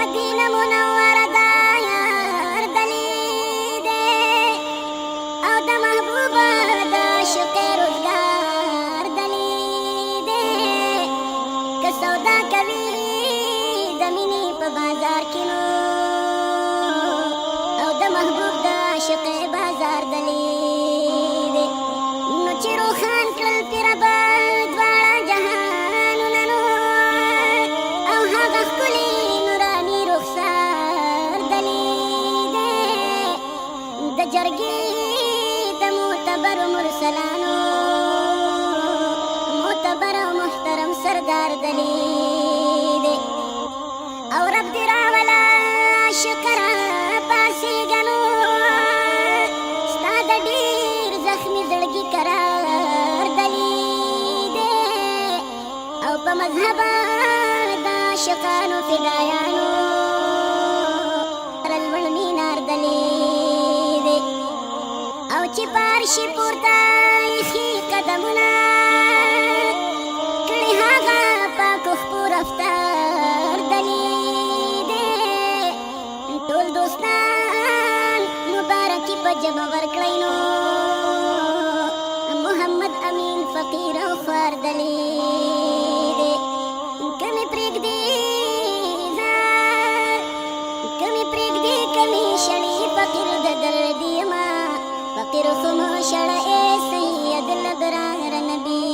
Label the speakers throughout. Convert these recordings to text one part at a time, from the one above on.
Speaker 1: مدینه منوره دا یار دلی دی او د محبوبه د عاشق روزګار دلی دی که سودا کوي د مینې په بازار کې نو او د محبوب د عاشق بازار دلی دی نو چې روښان کړل پې ربه دواړه جهانونه نو او هغه ښکلي نوراني رخسار دلی دی د جرګې د معتبرو مرسلانو معتبر او محترم سردار دلی دی او رب دې راوله شکر پاسېږه نو ستا د ډېر زخمي زړګي قرار دلی دی او په مذهبه د عاشقانو فدایانو لوړ مینار دلی دی او چې په عرشي پورته ایښي قدمونه کړي هغه پاکو خپو رفتار دلی دی ټول دوستان مبارکي په جبه ورکړئ نو محمد امین فقیر او خوار دلی دی کمی پرېږدي کمی پرېږدي کمی شړي فقیر د درد یما فقیر خو مو شړه ای سید الابرار نبی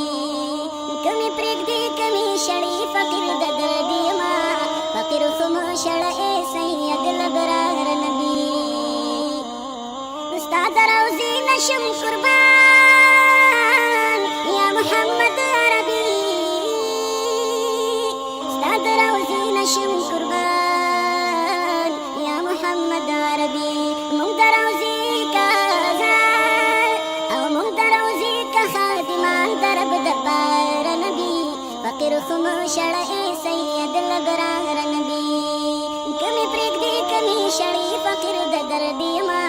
Speaker 1: کمی پرېږدي کمی شړي فقیر د درد یما فقیر خو مو شړه ای سید الابرار نبی ستا د روضې نشم قربان یا محمد عربي ستا د روضې نشم قربان یا محمد عربي موږ د روضې کازار او موږ د روضې که خادمان د رب دربار نبي فقیر خو مو شړه ای سید الابرار نبي کمی پرېږدي کمی شړي فقیر د درد یما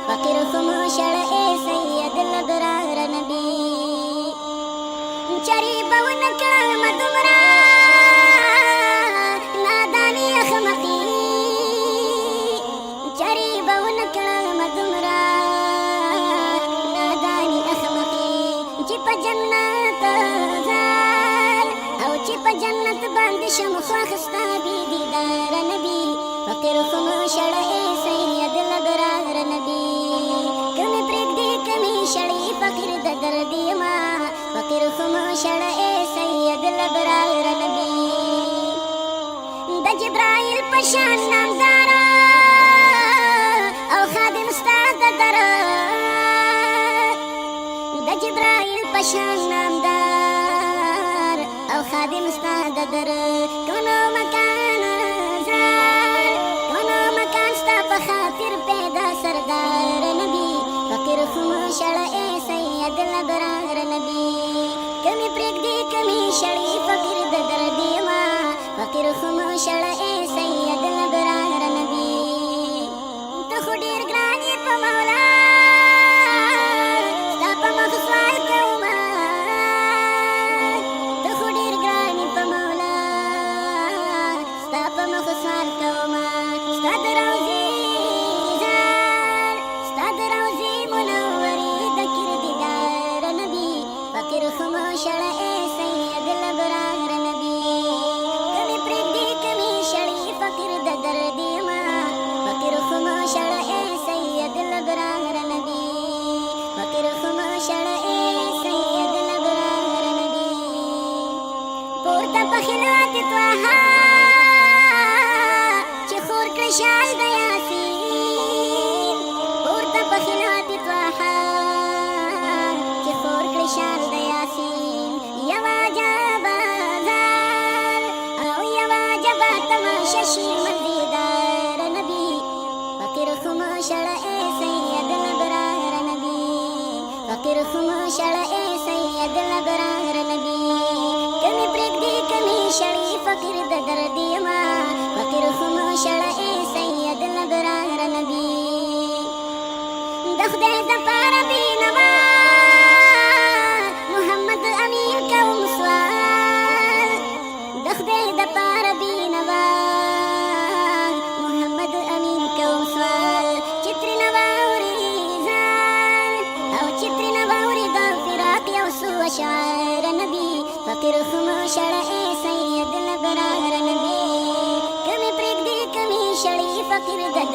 Speaker 1: فقیر خو مو شړه ای سید الابرار نبي چری به ونه کړم دومره ناداني احمقي چری به ونه کړم دومره ناداني احمقي چې په جنت ځان او چې په جنت باندې شم خوښ ستا بې دیدار نبي فقیر خو مو شړه ای سید الابرار نبي کمی پرېږدي کمی شړي فقیر د درد یما فقیر خو مو شړه ای سید الابرار نبي د جبرائیل په شان نامداره او خادم ستا د دره د جبرائیل په شان نامدار او خادم ستا د دره کنو مکان زار کنو مکان ستا په خاطر پیدا سردار نبی فقیر خو مو شړه ای سید الابرار نبی کمی پرېږدي کمی شړي فقیر د درد یما فقیر خو مو شړه ای سید الابرار نبی ته خو ډېر ګران یې په مولا ستا په مخ سوال کومه ته خو ډېر ګران یې په مولا ستا په مخ سوال کومه ستا د روضې ځار ستا د روضې منورې د کردګار نبي فقیر خو مو شړه ای سید الابرار نبي کمی پرېږدي کمی شړي فقیر د درد یما فقیر خو مو شړه ای سید الابرار نبي فقیر خو مو شړه ای سید الابرار نبي پورته په خلوت طه چې خور کړه شال د یاسین پورته په خلوت طه چې خور کړه شال د یاسین یوا جبا زار او یوا جبا تماشا شي مزیدار نبی فقیر خو مو شړه ای سید الابرار نبی فقیر خو مو شړه ای سید الابرار نبی کمی پرېږدي کمی شړي فقیر د درد یما فقیر خو مو شړه ای سید الابرار نبی د خدای دپاره بېنوا محمد امین کوم سوال د خدای دپاره بېنوا فقیر د